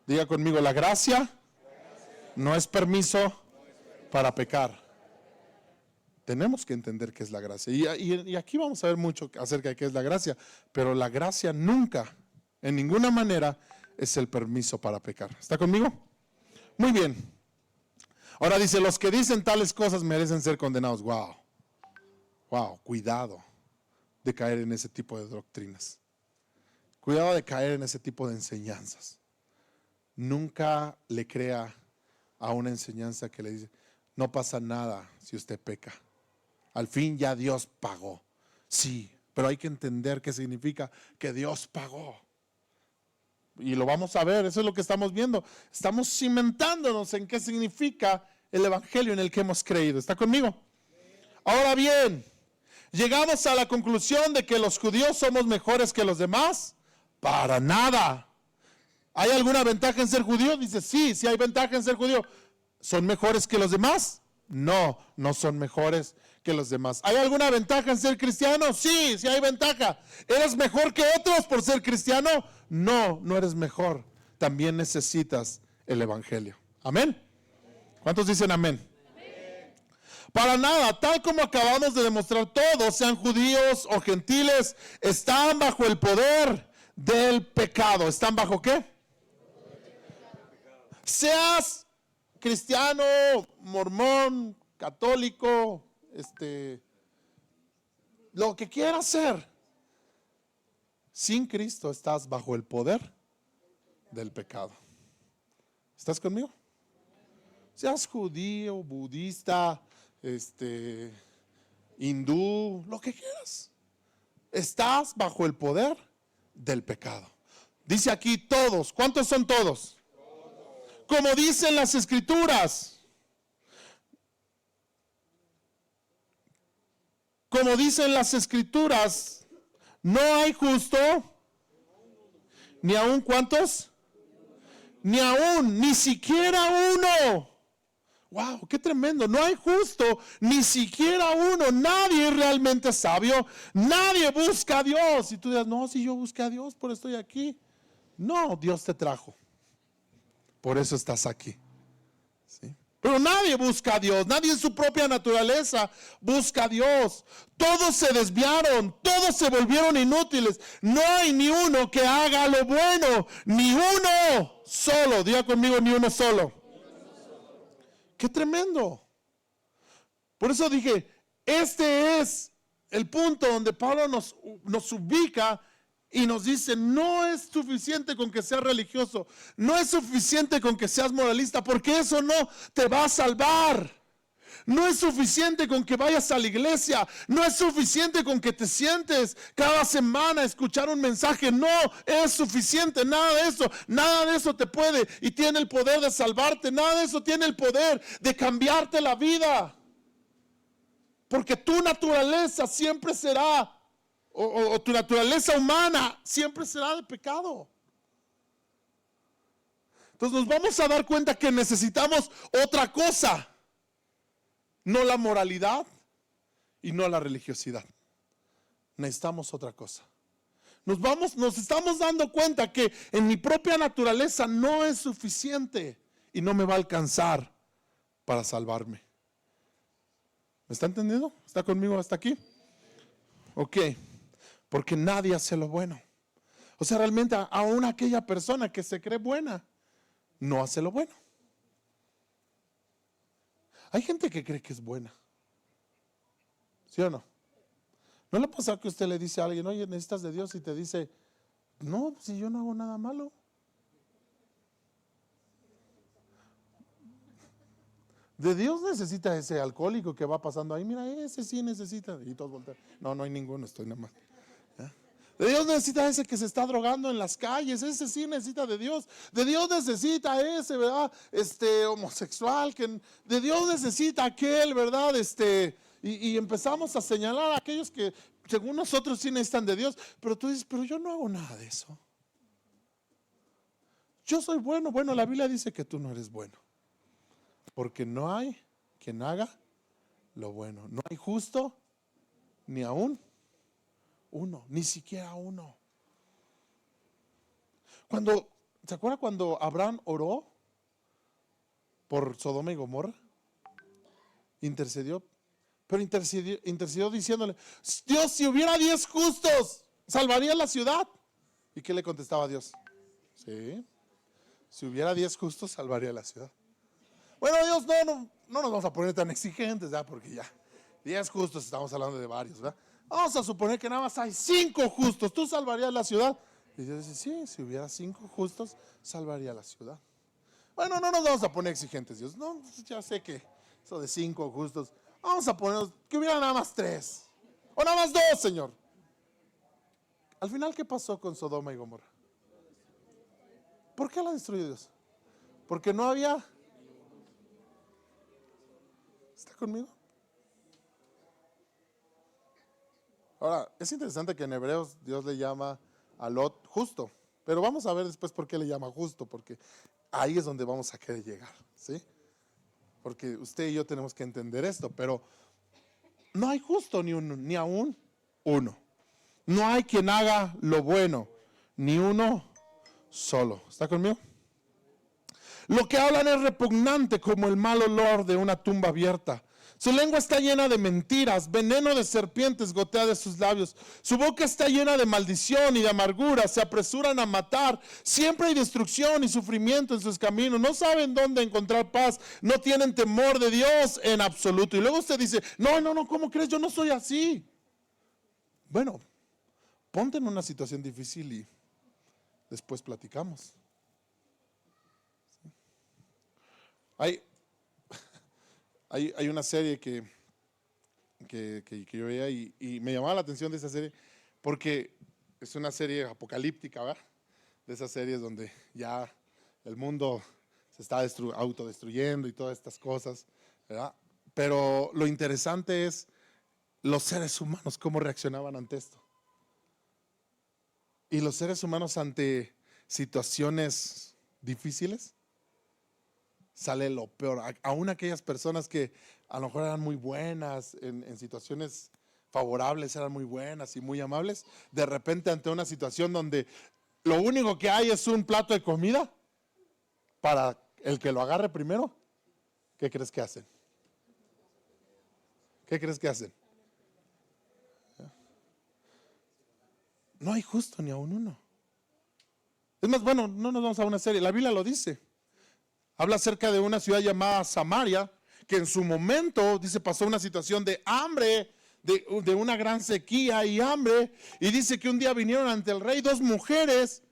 Diga conmigo, la gracia no es permiso para pecar. Tenemos que entender qué es la gracia. Y aquí vamos a ver mucho acerca de qué es la gracia, pero la gracia nunca, en ninguna manera, es el permiso para pecar. ¿Está conmigo? Muy bien. Ahora dice, los que dicen tales cosas merecen ser condenados. Wow, cuidado de caer en ese tipo de doctrinas. Cuidado de caer en ese tipo de enseñanzas. Nunca le crea a una enseñanza que le dice, no pasa nada si usted peca. Al fin ya Dios pagó. Sí, pero hay que entender qué significa que Dios pagó. Y lo vamos a ver, eso es lo que estamos viendo. Estamos cimentándonos en qué significa el evangelio en el que hemos creído. ¿Está conmigo? Ahora bien, llegamos a la conclusión de que los judíos somos mejores que los demás. Para nada. ¿Hay alguna ventaja en ser judío? Dice, sí hay ventaja en ser judío. ¿Son mejores que los demás? No son mejores que los demás. ¿Hay alguna ventaja en ser cristiano? Sí hay ventaja. ¿Eres mejor que otros por ser cristiano? No eres mejor. También necesitas el evangelio. Amén. ¿Cuántos dicen amén? Amén. Para nada, tal como acabamos de demostrar, todos, sean judíos o gentiles, están bajo el poder del pecado. ¿Están bajo qué? Seas cristiano, mormón, católico, lo que quieras ser, sin Cristo estás bajo el poder del pecado. ¿Estás conmigo? Seas judío, budista, hindú, lo que quieras, estás bajo el poder del pecado. Dice aquí todos. ¿Cuántos son todos? Como dicen las escrituras. Como dicen las escrituras, no hay justo, ni aún ¿cuántos? Ni siquiera uno. Wow, qué tremendo. No hay justo, ni siquiera uno. Nadie es realmente sabio. Nadie busca a Dios. Y tú dirás, no, si yo busqué a Dios, por eso estoy aquí. No, Dios te trajo. Por eso estás aquí. ¿Sí? Pero nadie busca a Dios. Nadie en su propia naturaleza busca a Dios. Todos se desviaron. Todos se volvieron inútiles. No hay ni uno que haga lo bueno. Ni uno solo. Diga conmigo, ni uno solo. ¡Qué tremendo! Por eso dije, este es el punto donde Pablo nos ubica y nos dice, no es suficiente con que seas religioso, no es suficiente con que seas moralista, porque eso no te va a salvar. No es suficiente con que vayas a la iglesia, no es suficiente con que te sientes cada semana a escuchar un mensaje, no es suficiente, nada de eso te puede y tiene el poder de salvarte, nada de eso tiene el poder de cambiarte la vida, porque tu naturaleza siempre será, o tu naturaleza humana siempre será de pecado. Entonces nos vamos a dar cuenta que necesitamos otra cosa. no la moralidad y no la religiosidad. Necesitamos otra cosa. Nos estamos dando cuenta que en mi propia naturaleza no es suficiente y no me va a alcanzar para salvarme. ¿Me está entendiendo? ¿Está conmigo hasta aquí? Ok, porque nadie hace lo bueno. O sea, realmente aún aquella persona que se cree buena, no hace lo bueno. Hay gente que cree que es buena. ¿Sí o no? ¿No le pasa que usted le dice a alguien, oye, necesitas de Dios? Y te dice, no, si yo no hago nada malo. De Dios necesita ese alcohólico que va pasando ahí. Mira, ese sí necesita. Y todos voltean. No, no hay ninguno, estoy nada más. ¿Ya? De Dios necesita ese que se está drogando en las calles. Ese sí necesita de Dios. De Dios necesita ese, ¿verdad? Homosexual. De Dios necesita aquel, ¿verdad? Y empezamos a señalar a aquellos que según nosotros sí necesitan de Dios. Pero tú dices, pero yo no hago nada de eso. Yo soy bueno. Bueno, la Biblia dice que tú no eres bueno. Porque no hay quien haga lo bueno. No hay justo ni aún uno, ni siquiera uno. ¿Se acuerda cuando Abraham oró por Sodoma y Gomorra? Intercedió, pero intercedió diciéndole, Dios, si hubiera 10 justos, ¿salvaría la ciudad? ¿Y qué le contestaba Dios? Sí, si hubiera 10 justos, salvaría la ciudad. Bueno, Dios, no nos vamos a poner tan exigentes, ¿verdad? Porque ya 10 justos, estamos hablando de varios, ¿verdad? Vamos a suponer que nada más hay 5 justos. ¿Tú salvarías la ciudad? Y Dios dice, sí, si hubiera 5 justos, salvaría la ciudad. Bueno, no nos vamos a poner exigentes, Dios. No, ya sé que eso de 5 justos. Vamos a poner que hubiera nada más 3. O nada más 2, Señor. Al final, ¿qué pasó con Sodoma y Gomorra? ¿Por qué la destruyó Dios? Porque no había... ¿Está conmigo? Ahora, es interesante que en Hebreos Dios le llama a Lot justo, pero vamos a ver después por qué le llama justo, porque ahí es donde vamos a querer llegar, ¿sí? Porque usted y yo tenemos que entender esto, pero no hay justo ni uno, ni aún uno. No hay quien haga lo bueno, ni uno solo. ¿Está conmigo? Lo que hablan es repugnante como el mal olor de una tumba abierta. Su lengua está llena de mentiras, veneno de serpientes gotea de sus labios. Su boca está llena de maldición y de amargura, se apresuran a matar. Siempre hay destrucción y sufrimiento en sus caminos. No saben dónde encontrar paz, no tienen temor de Dios en absoluto. Y luego usted dice, no, ¿cómo crees? Yo no soy así. Bueno, ponte en una situación difícil y después platicamos. Hay una serie que yo veía y me llamaba la atención de esa serie porque es una serie apocalíptica, ¿verdad? De esas series donde ya el mundo se está autodestruyendo y todas estas cosas, ¿verdad? Pero lo interesante es los seres humanos, cómo reaccionaban ante esto. Y los seres humanos ante situaciones difíciles, sale lo peor. Aún aquellas personas que a lo mejor eran muy buenas en situaciones favorables, eran muy buenas y muy amables, de repente ante una situación donde lo único que hay es un plato de comida para el que lo agarre primero, ¿qué crees que hacen? ¿Qué crees que hacen? No hay justo ni aún uno. Es más, bueno, no nos vamos a una serie, la Biblia lo dice. Habla acerca de una ciudad llamada Samaria, que en su momento, dice, pasó una situación de hambre, de una gran sequía y hambre, y dice que un día vinieron ante el rey 2 mujeres,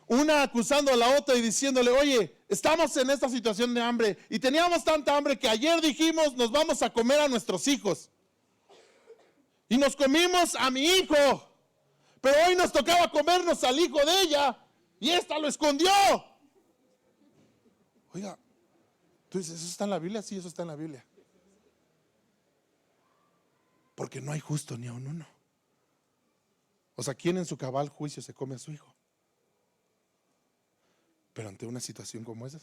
una acusando a la otra y diciéndole, oye, estamos en esta situación de hambre, y teníamos tanta hambre que ayer dijimos, nos vamos a comer a nuestros hijos, y nos comimos a mi hijo, pero hoy nos tocaba comernos al hijo de ella, y esta lo escondió. Oiga, tú dices, ¿eso está en la Biblia? Sí, eso está en la Biblia. Porque no hay justo ni aun uno. O sea, ¿quién en su cabal juicio se come a su hijo? Pero ante una situación como esa,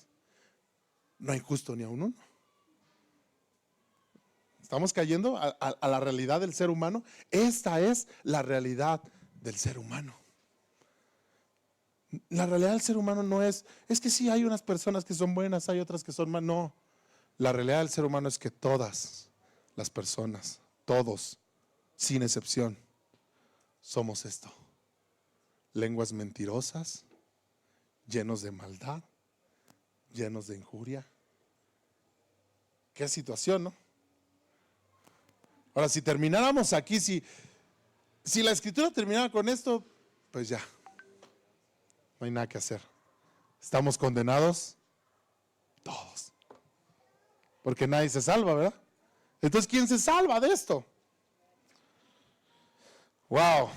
no hay justo ni aun uno. ¿Estamos cayendo a la realidad del ser humano? Esta es la realidad del ser humano. La realidad del ser humano no es que sí hay unas personas que son buenas, hay otras que son malas. No, la realidad del ser humano es que todas las personas, todos, sin excepción, somos esto: lenguas mentirosas, llenos de maldad, llenos de injuria. Qué situación, ¿no? Ahora, si termináramos aquí, si la escritura terminara con esto, pues ya, no hay nada que hacer. Estamos condenados todos, porque nadie se salva, ¿verdad? Entonces, ¿quién se salva de esto? Wow.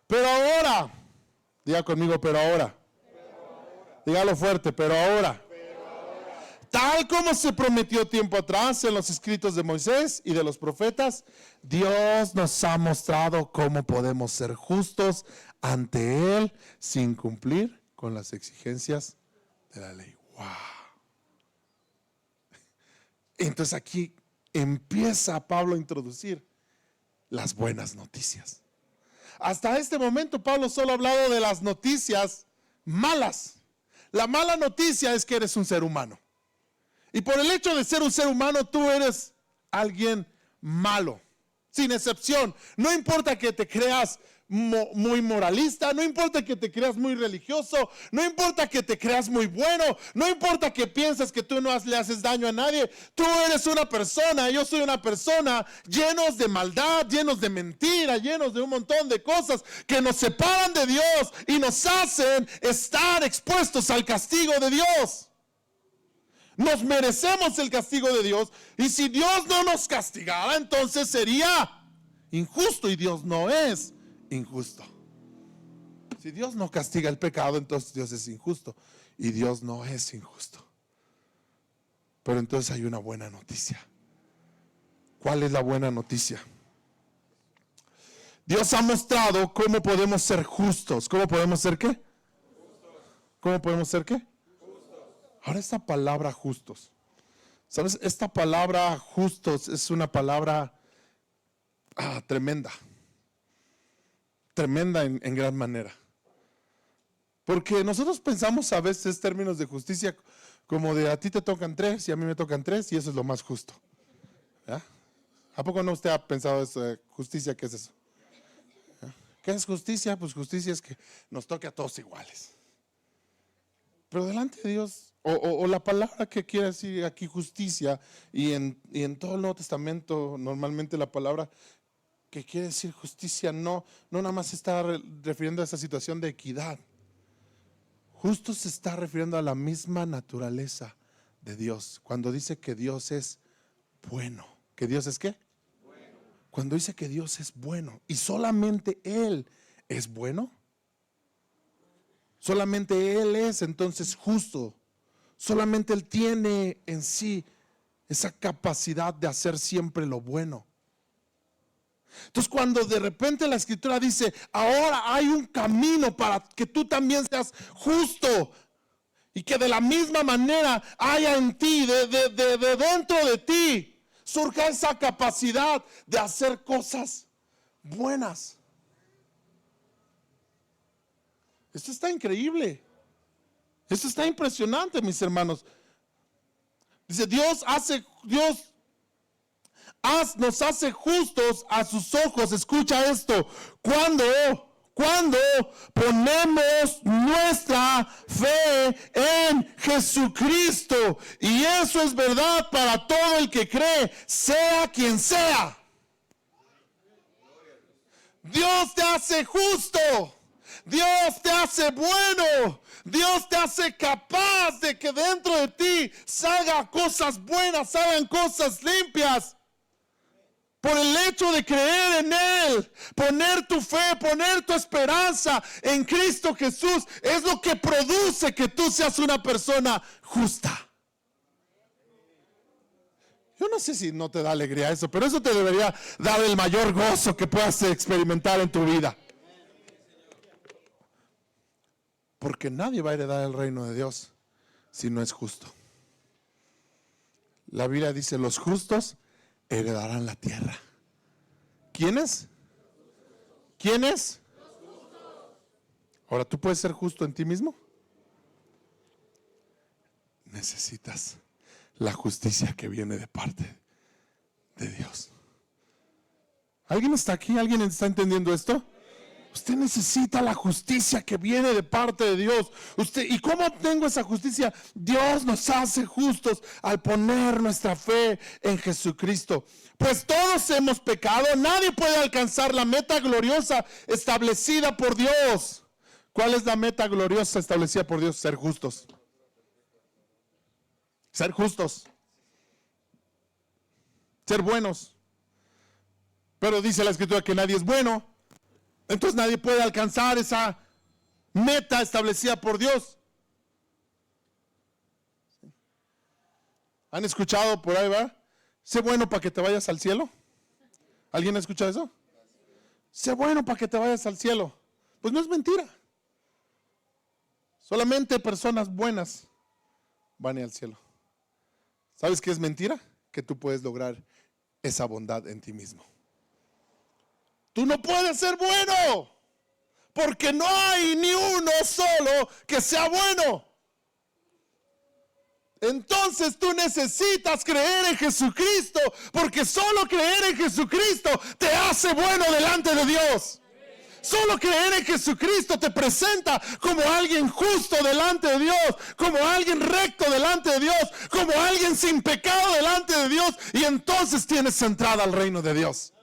Pero ahora, diga conmigo, pero ahora. Dígalo fuerte, pero ahora. Tal como se prometió tiempo atrás en los escritos de Moisés y de los profetas, Dios nos ha mostrado cómo podemos ser justos ante Él sin cumplir con las exigencias de la ley. Wow. Entonces aquí empieza Pablo a introducir las buenas noticias. Hasta este momento Pablo solo ha hablado de las noticias malas. La mala noticia es que eres un ser humano. Y por el hecho de ser un ser humano, tú eres alguien malo, sin excepción. No importa que te creas muy moralista, no importa que te creas muy religioso, no importa que te creas muy bueno, no importa que pienses que tú no le haces daño a nadie. Tú eres una persona, yo soy una persona llenos de maldad, llenos de mentira, llenos de un montón de cosas que nos separan de Dios y nos hacen estar expuestos al castigo de Dios. Nos merecemos el castigo de Dios, y si Dios no nos castigara, entonces sería injusto, y Dios no es injusto. Si Dios no castiga el pecado, entonces Dios es injusto, y Dios no es injusto. Pero entonces hay una buena noticia. ¿Cuál es la buena noticia? Dios ha mostrado cómo podemos ser justos. ¿Cómo podemos ser qué? ¿Cómo podemos ser qué? Ahora, esta palabra justos, ¿sabes? Esta palabra justos es una palabra tremenda. Tremenda en gran manera. Porque nosotros pensamos a veces términos de justicia como de a ti te tocan 3 y a mí me tocan 3 y eso es lo más justo. ¿Ya? ¿A poco no usted ha pensado eso, justicia? ¿Qué es eso? ¿Ya? ¿Qué es justicia? Pues justicia es que nos toque a todos iguales. Pero delante de Dios, o la palabra que quiere decir aquí justicia, y en todo el Nuevo Testamento normalmente la palabra que quiere decir justicia no nada más se está refiriendo a esa situación de equidad. Justo se está refiriendo a la misma naturaleza de Dios. Cuando dice que Dios es bueno. ¿Que Dios es qué? Bueno. Cuando dice que Dios es bueno y solamente Él es bueno, solamente Él es entonces justo. Solamente Él tiene en sí esa capacidad de hacer siempre lo bueno. Entonces, cuando de repente la escritura dice, ahora hay un camino para que tú también seas justo, y que de la misma manera haya en ti, de dentro de ti, surja esa capacidad de hacer cosas buenas. Esto está increíble. Esto está impresionante, mis hermanos. Dice, Dios nos hace justos a sus ojos. Escucha esto. Cuando ponemos nuestra fe en Jesucristo. Y eso es verdad para todo el que cree, sea quien sea. Dios te hace justo. Dios te hace bueno. Dios te hace capaz de que dentro de ti salgan cosas buenas, salgan cosas limpias. Por el hecho de creer en Él, poner tu fe, poner tu esperanza en Cristo Jesús, es lo que produce que tú seas una persona justa. Yo no sé si no te da alegría eso, pero eso te debería dar el mayor gozo que puedas experimentar en tu vida. Porque nadie va a heredar el reino de Dios si no es justo. La Biblia dice, los justos heredarán la tierra. ¿Quiénes? ¿Quiénes? Ahora, ¿tú puedes ser justo en ti mismo? Necesitas la justicia que viene de parte de Dios. ¿Alguien está aquí? ¿Alguien está entendiendo esto? Usted necesita la justicia que viene de parte de Dios. ¿Y cómo obtengo esa justicia? Dios nos hace justos al poner nuestra fe en Jesucristo. Pues todos hemos pecado, nadie puede alcanzar la meta gloriosa establecida por Dios. ¿Cuál es la meta gloriosa establecida por Dios? Ser justos. Ser justos. Ser buenos. Pero dice la Escritura que nadie es bueno. Entonces nadie puede alcanzar esa meta establecida por Dios. ¿Han escuchado por ahí, va? Sé bueno para que te vayas al cielo. ¿Alguien ha escuchado eso? Sé bueno para que te vayas al cielo. Pues no es mentira. Solamente personas buenas van al cielo. ¿Sabes qué es mentira? Que tú puedes lograr esa bondad en ti mismo. Tú no puedes ser bueno, porque no hay ni uno solo que sea bueno. Entonces tú necesitas creer en Jesucristo, porque solo creer en Jesucristo te hace bueno delante de Dios. Solo creer en Jesucristo te presenta como alguien justo delante de Dios, como alguien recto delante de Dios, como alguien sin pecado delante de Dios, y entonces tienes entrada al reino de Dios.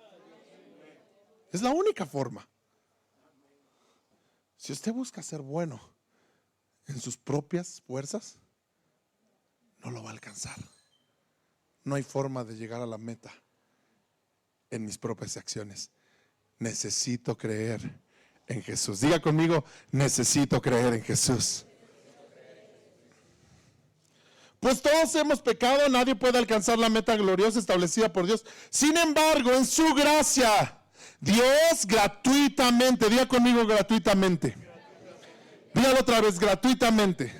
Es la única forma. Si usted busca ser bueno en sus propias fuerzas, no lo va a alcanzar. No hay forma de llegar a la meta en mis propias acciones. Necesito creer en Jesús. Diga conmigo, necesito creer en Jesús. Pues todos hemos pecado, nadie puede alcanzar la meta gloriosa establecida por Dios. Sin embargo, en su gracia, Dios gratuitamente, diga conmigo gratuitamente. Dígalo otra vez, gratuitamente.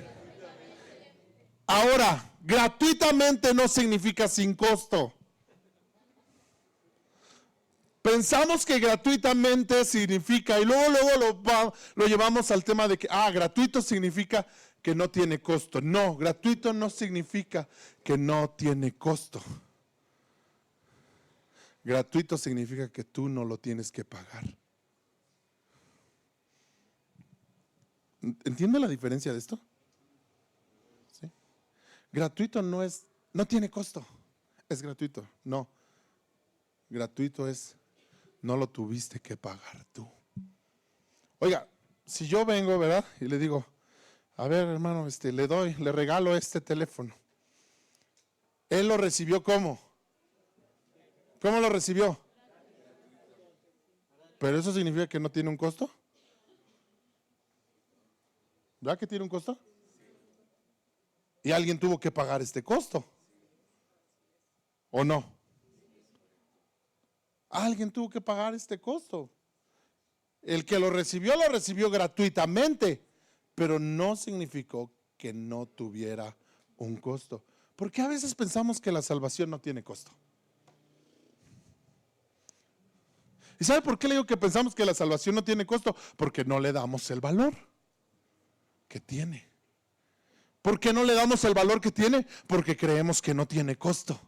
Ahora, gratuitamente no significa sin costo. Pensamos que gratuitamente significa, y luego lo llevamos al tema de que, gratuito significa que no tiene costo. No, gratuito no significa que no tiene costo. Gratuito significa que tú no lo tienes que pagar. ¿Entiende la diferencia de esto? ¿Sí? Gratuito no tiene costo. Es gratuito. No. Gratuito es, no lo tuviste que pagar tú. Oiga, si yo vengo, ¿verdad? Y le digo, a ver, hermano, le regalo este teléfono. Él lo recibió ¿cómo? ¿Cómo lo recibió? ¿Pero eso significa que no tiene un costo? ¿Verdad que tiene un costo? Y alguien tuvo que pagar este costo. ¿O no? Alguien tuvo que pagar este costo. El que lo recibió gratuitamente, pero no significó que no tuviera un costo. Porque a veces pensamos que la salvación no tiene costo. ¿Y sabe por qué le digo que pensamos que la salvación no tiene costo? Porque no le damos el valor que tiene. ¿Por qué no le damos el valor que tiene? Porque creemos que no tiene costo.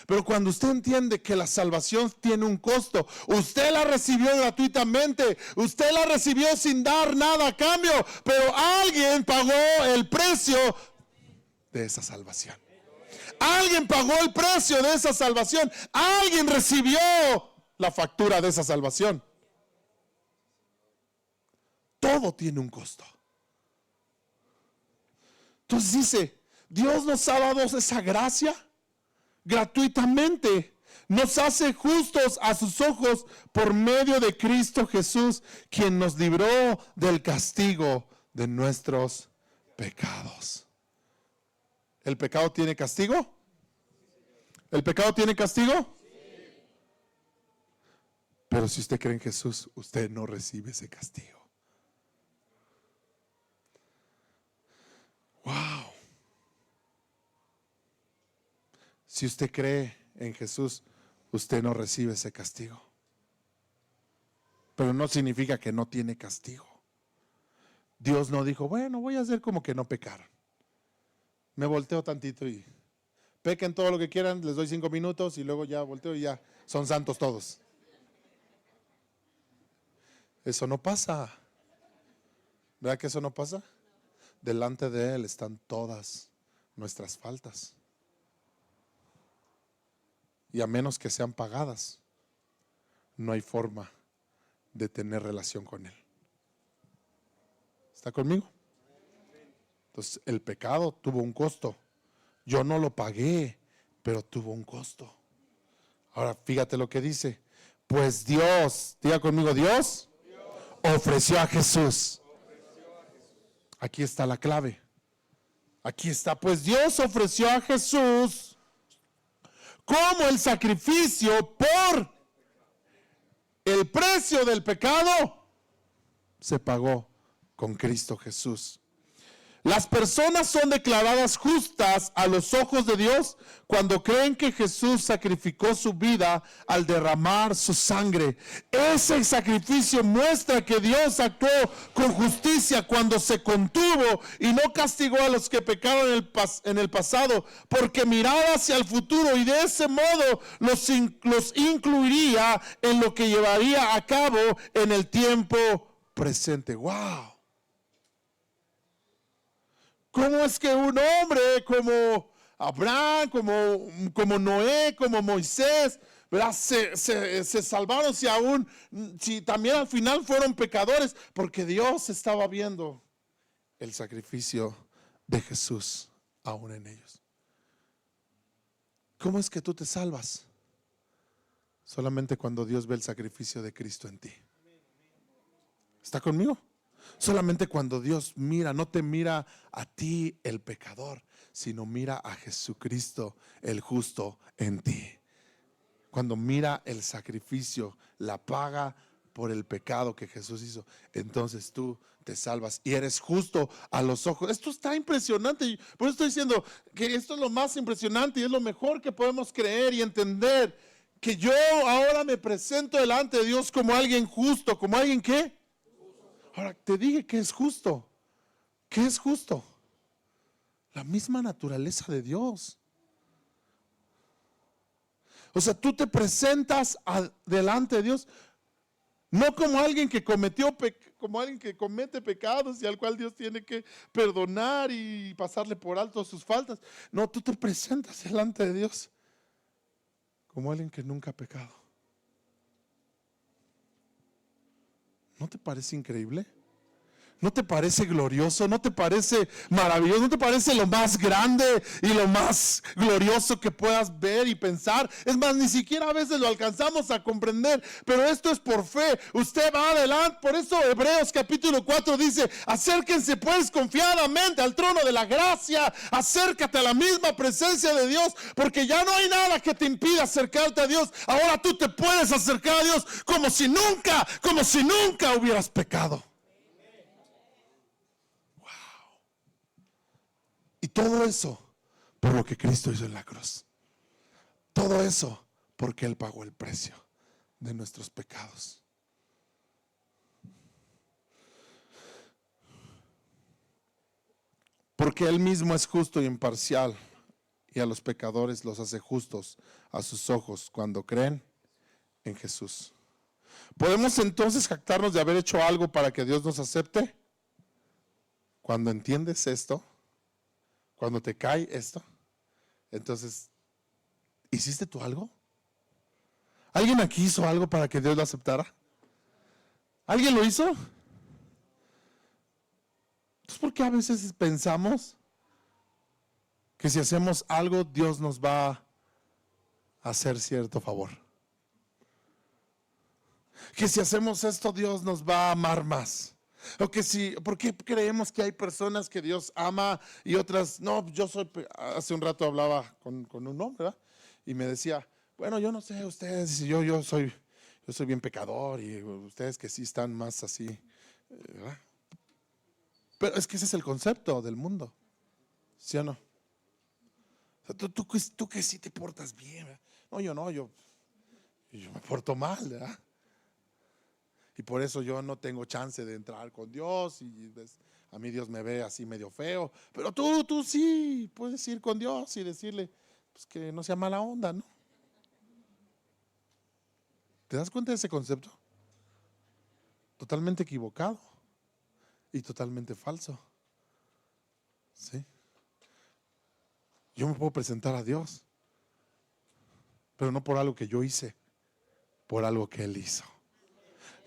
Pero cuando usted entiende que la salvación tiene un costo, usted la recibió gratuitamente, usted la recibió sin dar nada a cambio, pero alguien pagó el precio de esa salvación. Alguien pagó el precio de esa salvación. Alguien recibió la factura de esa salvación. Todo tiene un costo. Entonces dice, Dios nos ha dado esa gracia gratuitamente. Nos hace justos a sus ojos por medio de Cristo Jesús, quien nos libró del castigo de nuestros pecados. ¿El pecado tiene castigo? ¿El pecado tiene castigo? Pero si usted cree en Jesús, usted no recibe ese castigo. Wow. Si usted cree en Jesús, usted no recibe ese castigo. Pero no significa que no tiene castigo. Dios no dijo, bueno, voy a hacer como que no pecaron. Me volteo tantito y pequen todo lo que quieran, les doy 5 minutos y luego ya volteo y ya son santos todos. Eso no pasa. ¿Verdad que eso no pasa? Delante de Él están todas nuestras faltas. Y a menos que sean pagadas, no hay forma de tener relación con Él. ¿Está conmigo? Entonces, el pecado tuvo un costo. Yo no lo pagué, pero tuvo un costo. Ahora, fíjate lo que dice. Pues Dios, diga conmigo, Dios ofreció a Jesús. Aquí está la clave. Aquí está, pues Dios ofreció a Jesús como el sacrificio por el precio del pecado. Se pagó con Cristo Jesús. Las personas son declaradas justas a los ojos de Dios cuando creen que Jesús sacrificó su vida al derramar su sangre. Ese sacrificio muestra que Dios actuó con justicia cuando se contuvo y no castigó a los que pecaron en el pasado, porque miraba hacia el futuro y de ese modo los incluiría en lo que llevaría a cabo en el tiempo presente. ¡Wow! ¿Cómo es que un hombre como Abraham, como Noé, como Moisés, ¿verdad? Se salvaron si también al final fueron pecadores? Porque Dios estaba viendo el sacrificio de Jesús aún en ellos. ¿Cómo es que tú te salvas? Solamente cuando Dios ve el sacrificio de Cristo en ti. ¿Está conmigo? Solamente cuando Dios mira, no te mira a ti el pecador, sino mira a Jesucristo el justo en ti. Cuando mira el sacrificio, la paga por el pecado que Jesús hizo, entonces tú te salvas y eres justo a los ojos. Esto está impresionante. Por eso estoy diciendo que esto es lo más impresionante y es lo mejor que podemos creer y entender, que yo ahora me presento delante de Dios como alguien justo, como alguien que... Ahora, te dije que es justo. ¿Qué es justo? La misma naturaleza de Dios. O sea, tú te presentas delante de Dios no como alguien que como alguien que comete pecados y al cual Dios tiene que perdonar y pasarle por alto sus faltas. No, tú te presentas delante de Dios como alguien que nunca ha pecado. ¿No te parece increíble? ¿No te parece glorioso? ¿No te parece maravilloso? ¿No te parece lo más grande y lo más glorioso que puedas ver y pensar? Es más, ni siquiera a veces lo alcanzamos a comprender, pero esto es por fe. Usted va adelante. Por eso Hebreos capítulo 4 dice: acérquense pues confiadamente al trono de la gracia, acércate a la misma presencia de Dios, porque ya no hay nada que te impida acercarte a Dios. Ahora tú te puedes acercar a Dios como si nunca hubieras pecado. Y todo eso por lo que Cristo hizo en la cruz. Todo eso porque Él pagó el precio de nuestros pecados. Porque Él mismo es justo y imparcial, y a los pecadores los hace justos a sus ojos cuando creen en Jesús. ¿Podemos entonces jactarnos de haber hecho algo para que Dios nos acepte? Cuando entiendes esto, cuando te cae esto, entonces, ¿hiciste tú algo? ¿Alguien aquí hizo algo para que Dios lo aceptara? ¿Alguien lo hizo? Entonces, ¿por qué a veces pensamos que si hacemos algo, Dios nos va a hacer cierto favor? Que si hacemos esto, Dios nos va a amar más. O que si, ¿por qué creemos que hay personas que Dios ama y otras no? Hace un rato hablaba con un hombre, ¿verdad? Y me decía, bueno, yo no sé, ustedes, yo soy bien pecador, y ustedes que sí están más así, ¿verdad? Pero es que ese es el concepto del mundo, ¿sí o no? Tú que sí te portas bien, ¿verdad? No, yo me porto mal, ¿verdad? Y por eso yo no tengo chance de entrar con Dios y a mí Dios me ve así medio feo. Pero tú sí puedes ir con Dios y decirle pues, que no sea mala onda, ¿no? ¿Te das cuenta de ese concepto? Totalmente equivocado y totalmente falso. ¿Sí? Yo me puedo presentar a Dios, pero no por algo que yo hice, por algo que Él hizo.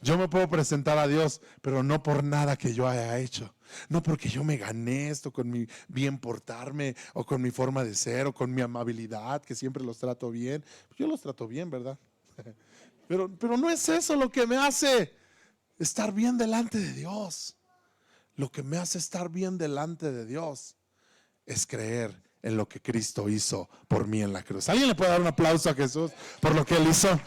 Yo me puedo presentar a Dios, pero no por nada que yo haya hecho. No porque yo me gané esto con mi bien portarme, o con mi forma de ser, o con mi amabilidad, que siempre los trato bien. Yo los trato bien, ¿verdad? Pero no es eso lo que me hace estar bien delante de Dios. Lo que me hace estar bien delante de Dios es creer en lo que Cristo hizo por mí en la cruz. ¿Alguien le puede dar un aplauso a Jesús por lo que Él hizo?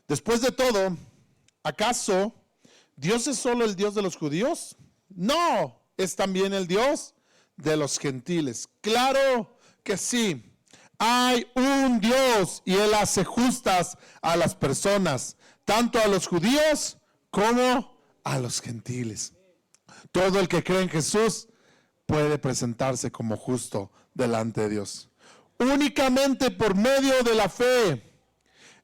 Después de todo, ¿acaso Dios es solo el Dios de los judíos? No, es también el Dios de los gentiles. Claro que sí. Hay un Dios y Él hace justas a las personas, tanto a los judíos como a los gentiles. Todo el que cree en Jesús puede presentarse como justo delante de Dios. Únicamente por medio de la fe.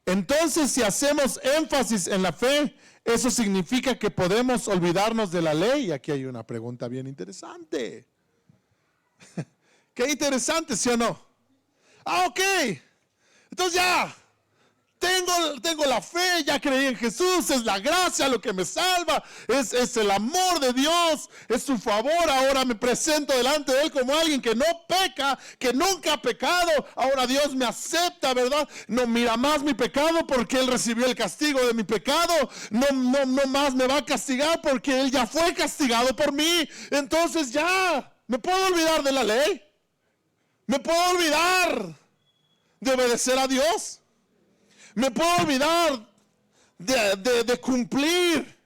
Entonces, si hacemos énfasis en la fe, eso significa que podemos olvidarnos de la ley. Y aquí hay una pregunta bien interesante. Qué interesante, ¿sí o no? Ok, entonces ya tengo la fe, ya creí en Jesús, es la gracia lo que me salva, es el amor de Dios, es su favor. Ahora me presento delante de Él como alguien que no peca, que nunca ha pecado. Ahora Dios me acepta, ¿verdad? No mira más mi pecado porque Él recibió el castigo de mi pecado. No más me va a castigar porque Él ya fue castigado por mí. Entonces ya, ¿me puedo olvidar de la ley? ¿Me puedo olvidar de obedecer a Dios? ¿Me puedo olvidar de cumplir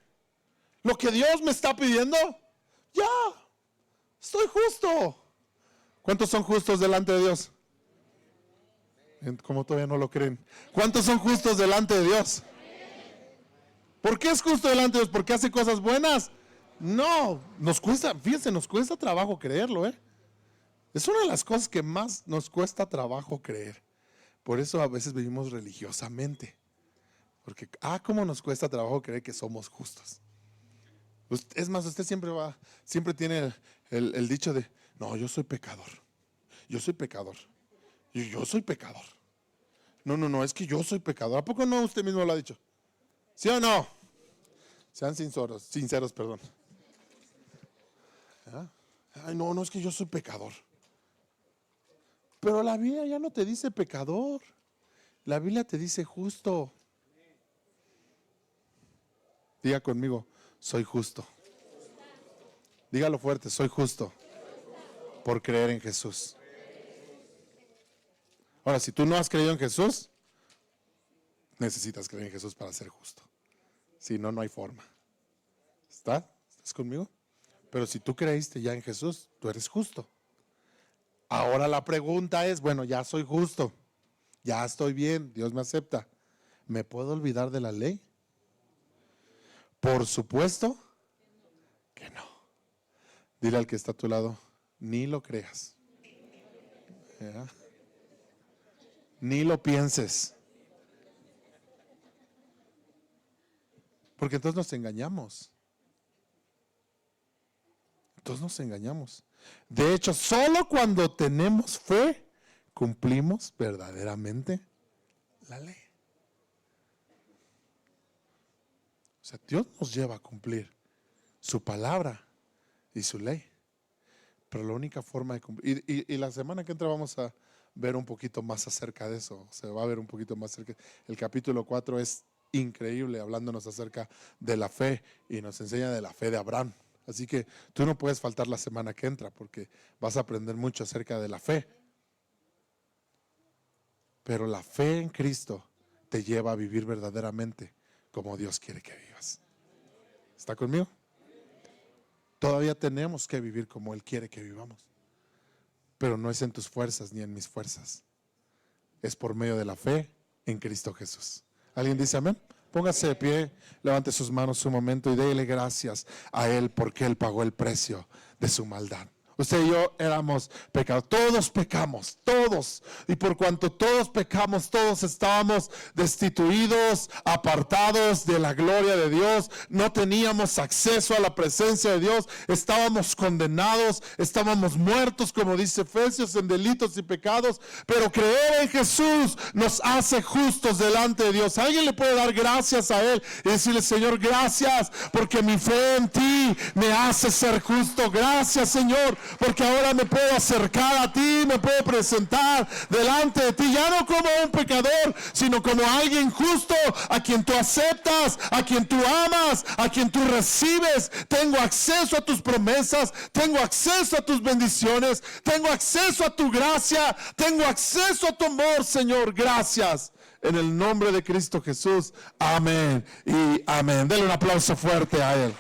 lo que Dios me está pidiendo? Ya, estoy justo. ¿Cuántos son justos delante de Dios? Como todavía no lo creen. ¿Cuántos son justos delante de Dios? ¿Por qué es justo delante de Dios? ¿Porque hace cosas buenas? No, nos cuesta, fíjense, nos cuesta trabajo creerlo, ¿eh? Es una de las cosas que más nos cuesta trabajo creer. Por eso a veces vivimos religiosamente. Porque, cómo nos cuesta trabajo creer que somos justos. Es más, usted siempre tiene el dicho de, no, yo soy pecador. Yo soy pecador. Yo soy pecador. No, es que yo soy pecador. ¿A poco no usted mismo lo ha dicho? ¿Sí o no? Sean sinceros, perdón. Ay, no, es que yo soy pecador. Pero la Biblia ya no te dice pecador. La Biblia te dice justo. Diga conmigo, soy justo. Dígalo fuerte, soy justo. Por creer en Jesús. Ahora, si tú no has creído en Jesús, necesitas creer en Jesús para ser justo. Si no, no hay forma. ¿Estás conmigo? Pero si tú creíste ya en Jesús, tú eres justo. Ahora la pregunta es, bueno, ya soy justo. Ya estoy bien, Dios me acepta. ¿Me puedo olvidar de la ley? Por supuesto que no. Dile al que está a tu lado, ni lo creas. ¿Ya? Ni lo pienses. Porque entonces nos engañamos. De hecho, solo cuando tenemos fe, cumplimos verdaderamente la ley. O sea, Dios nos lleva a cumplir su palabra y su ley. Pero la única forma de cumplir, y la semana que entra vamos a ver un poquito más acerca de eso. Se va a ver un poquito más acerca. El capítulo 4 es increíble, hablándonos acerca de la fe, y nos enseña de la fe de Abraham. Así que tú no puedes faltar la semana que entra, porque vas a aprender mucho acerca de la fe. Pero la fe en Cristo te lleva a vivir verdaderamente como Dios quiere que vivas. ¿Está conmigo? Todavía tenemos que vivir como Él quiere que vivamos. Pero no es en tus fuerzas ni en mis fuerzas. Es por medio de la fe en Cristo Jesús. ¿Alguien dice amén? Póngase de pie, levante sus manos un momento y déle gracias a Él porque Él pagó el precio de su maldad. Usted y yo éramos pecadores, todos pecamos, todos. Y por cuanto todos pecamos, todos estábamos destituidos, apartados de la gloria de Dios. No teníamos acceso a la presencia de Dios. Estábamos condenados, estábamos muertos, como dice Efesios, en delitos y pecados. Pero creer en Jesús nos hace justos delante de Dios. ¿Alguien le puede dar gracias a Él y decirle: Señor, gracias porque mi fe en ti me hace ser justo? Gracias, Señor, porque ahora me puedo acercar a ti, me puedo presentar delante de ti, ya no como un pecador, sino como alguien justo, a quien tú aceptas, a quien tú amas, a quien tú recibes. Tengo acceso a tus promesas, tengo acceso a tus bendiciones, tengo acceso a tu gracia, tengo acceso a tu amor, Señor. Gracias. En el nombre de Cristo Jesús, amén y amén. Denle un aplauso fuerte a Él.